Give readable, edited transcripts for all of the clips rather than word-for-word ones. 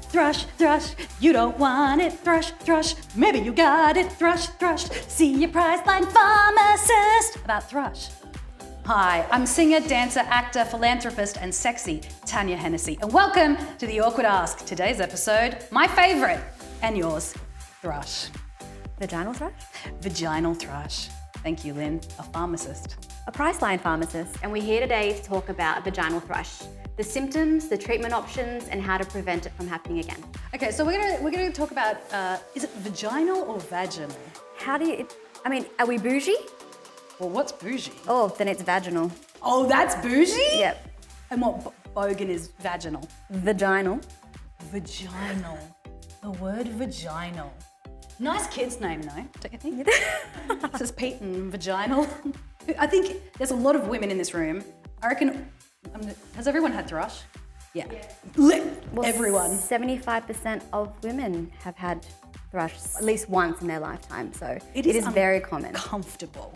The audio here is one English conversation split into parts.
thrush, thrush. You don't want it, thrush, thrush. Maybe you got it, thrush, thrush. See your Priceline pharmacist about thrush. Hi, I'm singer, dancer, actor, philanthropist, and sexy Tanya Hennessy, and welcome to The Awkward Ask. Today's episode, my favorite, and yours, thrush. Vaginal thrush? Vaginal thrush. Thank you, Lynn, a pharmacist. A Priceline pharmacist. And we're here today to talk about vaginal thrush, the symptoms, the treatment options, and how to prevent it from happening again. Okay, so we're gonna talk about, is it vaginal or vaginal? Are we bougie? Well, what's bougie? Oh, then it's vaginal. Oh, that's bougie? Yep. And what bogan is vaginal? Vaginal. Vaginal. The word vaginal. Nice kid's name, though, don't you think? This is Pete and Vaginal. I think there's a lot of women in this room. I reckon, has everyone had thrush? Yeah. Well, everyone. 75% of women have had thrush at least once in their lifetime, so it is very common. Comfortable.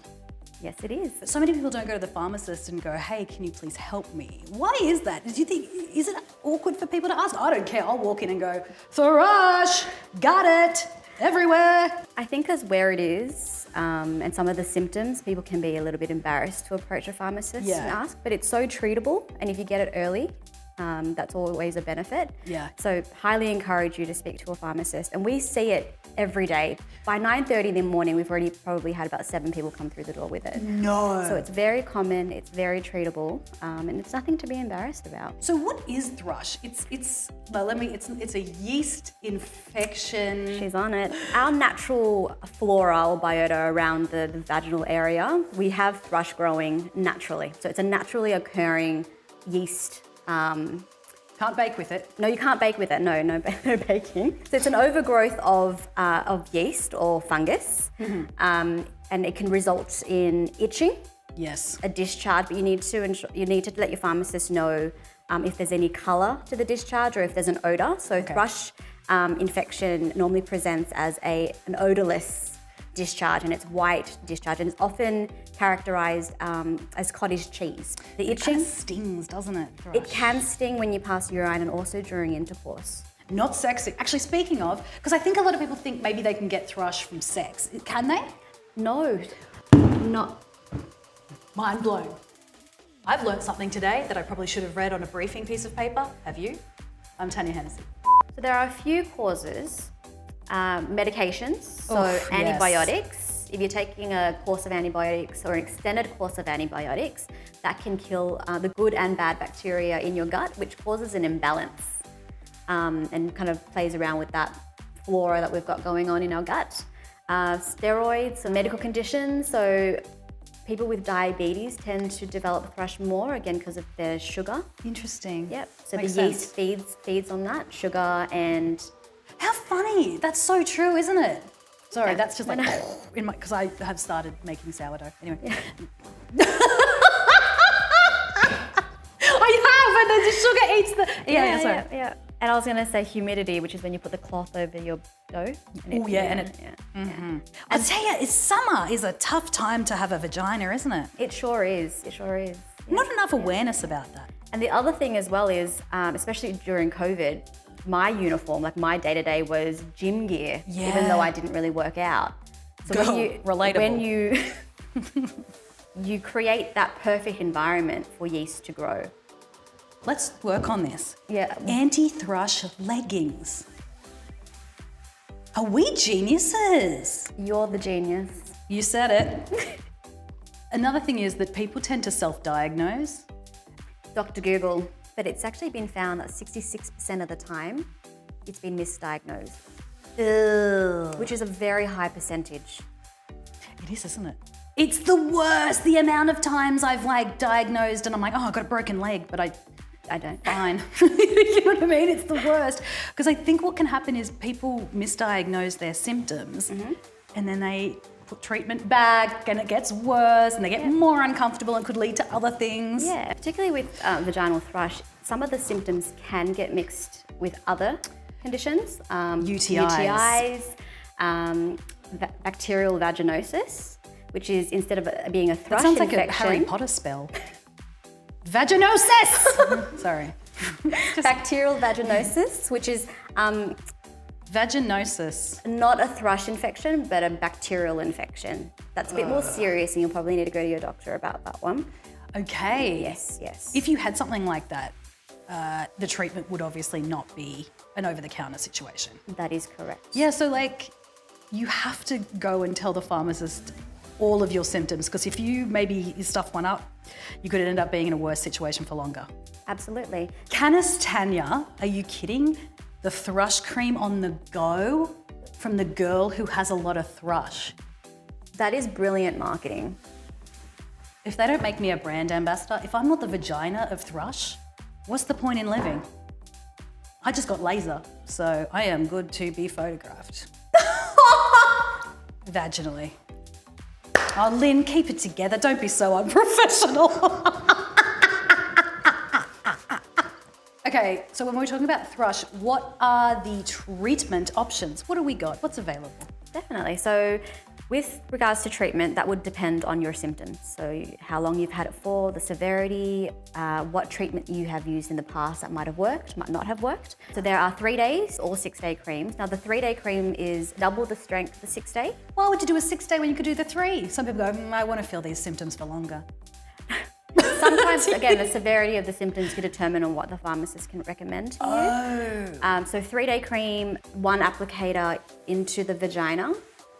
Yes, it is. But so many people don't go to the pharmacist and go, hey, can you please help me? Why is that? Do you think, is it awkward for people to ask? I don't care, I'll walk in and go, thrush, got it, everywhere. I think because where it is and some of the symptoms, people can be a little bit embarrassed to approach a pharmacist and ask, but it's so treatable, and if you get it early, that's always a benefit. Yeah. So highly encourage you to speak to a pharmacist, and we see it every day. By 9:30 in the morning, we've already probably had about 7 people come through the door with it. No. So it's very common, it's very treatable, and it's nothing to be embarrassed about. So what is thrush? It's a yeast infection. She's on it. Our natural flora or biota around the vaginal area, we have thrush growing naturally. So it's a naturally occurring yeast. Can't bake with it. No, you can't bake with it. No baking. So it's an overgrowth of yeast or fungus, and it can result in itching. Yes. A discharge, but you need to let your pharmacist know if there's any colour to the discharge or if there's an odour. So thrush infection normally presents as an odourless discharge, and it's white discharge, and it's often characterised as cottage cheese. The itching stings, doesn't it? Thrush? It can sting when you pass urine and also during intercourse. Not sexy. Actually, speaking of, because I think a lot of people think maybe they can get thrush from sex. Can they? No, not. Mind blown. I've learnt something today that I probably should have read on a briefing piece of paper. Have you? I'm Tanya Hennessy. So there are a few causes. Medications, so antibiotics. If you're taking a course of antibiotics or an extended course of antibiotics, that can kill the good and bad bacteria in your gut, which causes an imbalance and kind of plays around with that flora that we've got going on in our gut. Steroids, medical conditions, so people with diabetes tend to develop thrush more, again, because of their sugar. Interesting. Yep, so Makes the yeast feeds on that, sugar and... How funny! That's so true, isn't it? Sorry, Yeah. that's just like because I have started making sourdough. Anyway, I have, and then the sugar eats the. Yeah. And I was going to say humidity, which is when you put the cloth over your dough. I tell you, summer is a tough time to have a vagina, isn't it? It sure is. It sure is. Not enough awareness about that. And the other thing as well is, especially during COVID, my uniform, like my day-to-day was gym gear, even though I didn't really work out. So when you create that perfect environment for yeast to grow. Let's work on this. Yeah. Anti-thrush leggings. Are we geniuses? You're the genius. You said it. Another thing is that people tend to self-diagnose. Dr. Google. But it's actually been found that 66% of the time, it's been misdiagnosed. Ugh. Which is a very high percentage. It is, isn't it? It's the worst, the amount of times I've diagnosed and I'm like, oh, I've got a broken leg, but I don't. Fine. You know what I mean? It's the worst. Because I think what can happen is people misdiagnose their symptoms and then they put treatment back and it gets worse and they get more uncomfortable and could lead to other things. Yeah, particularly with vaginal thrush, some of the symptoms can get mixed with other conditions. UTIs, bacterial vaginosis, which is instead of being a thrush infection. Sounds like a Harry Potter spell. Vaginosis! Sorry. Bacterial vaginosis, which is Vaginosis. not a thrush infection, but a bacterial infection. That's a bit more serious, and you'll probably need to go to your doctor about that one. Okay. Yes, yes. If you had something like that, the treatment would obviously not be an over-the-counter situation. That is correct. Yeah, so like you have to go and tell the pharmacist all of your symptoms, because if you maybe stuff one up, you could end up being in a worse situation for longer. Absolutely. Canis Tanya, are you kidding? The thrush cream on the go from the girl who has a lot of thrush. That is brilliant marketing. If they don't make me a brand ambassador, if I'm not the vagina of thrush, what's the point in living? I just got laser, so I am good to be photographed. Vaginally. Oh, Lynn, keep it together. Don't be so unprofessional. Okay, so when we're talking about thrush, what are the treatment options? What do we got? What's available? Definitely. So with regards to treatment, that would depend on your symptoms. So how long you've had it for, the severity, what treatment you have used in the past that might have worked, might not have worked. So there are 3 days or 6-day creams. Now the 3-day cream is double the strength of the 6-day. Why would you do a 6-day when you could do the 3? Some people go, I want to feel these symptoms for longer. Sometimes, again, the severity of the symptoms can determine on what the pharmacist can recommend to you. So 3-day cream, 1 applicator into the vagina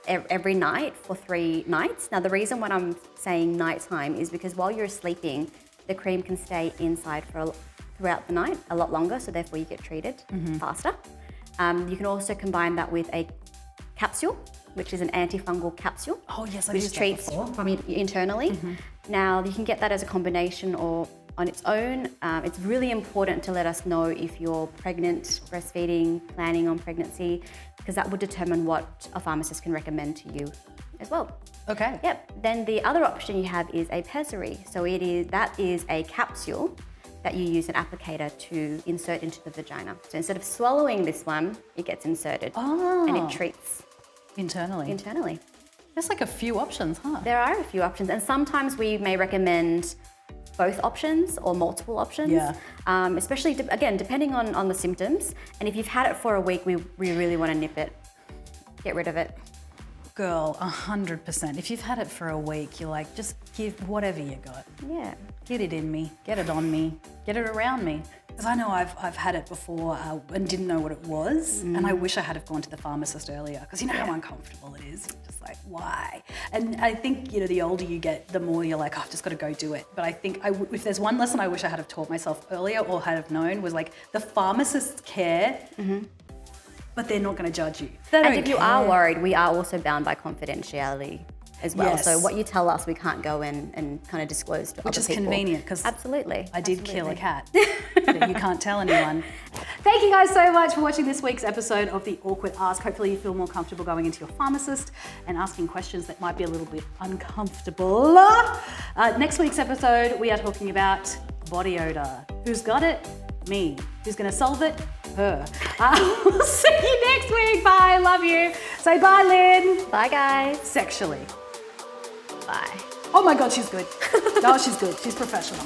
every night for 3 nights. Now, the reason when I'm saying nighttime is because while you're sleeping, the cream can stay inside throughout the night a lot longer, so therefore you get treated faster. You can also combine that with a capsule, which is an antifungal capsule. Oh yes, I've which used that treats before. from internally. Now, you can get that as a combination or on its own. It's really important to let us know if you're pregnant, breastfeeding, planning on pregnancy, because that would determine what a pharmacist can recommend to you as well. Okay. Yep. Then the other option you have is a pessary. So that is a capsule that you use an applicator to insert into the vagina. So instead of swallowing this one, it gets inserted and it treats Internally. There's like a few options, huh? There are a few options, and sometimes we may recommend both options or multiple options. Yeah. Especially, again, depending on the symptoms. And if you've had it for a week, we really want to nip it, get rid of it. Girl, 100%. If you've had it for a week, you're like, just give whatever you got. Yeah. Get it in me, get it on me, get it around me. Because I know I've had it before and didn't know what it was. And I wish I had have gone to the pharmacist earlier, because you know how uncomfortable it is. You're just like, why? And I think, you know, the older you get, the more you're like, oh, I've just got to go do it. But I think if there's one lesson I wish I had have taught myself earlier or had have known was like, the pharmacists care, but they're not going to judge you. And if you are worried, we are also bound by confidentiality as well. Yes. So what you tell us, we can't go in and kind of disclose to Which other is people. convenient, because Absolutely. I did kill a cat that you can't tell anyone. Thank you guys so much for watching this week's episode of The Awkward Ask. Hopefully you feel more comfortable going into your pharmacist and asking questions that might be a little bit uncomfortable. Next week's episode, we are talking about body odor. Who's got it? Me. Who's going to solve it? Her. We'll see you next week. Bye. Love you. Say bye, Lynn. Bye, guys. Sexually. Bye. Oh my God, she's good. No, she's good. She's professional.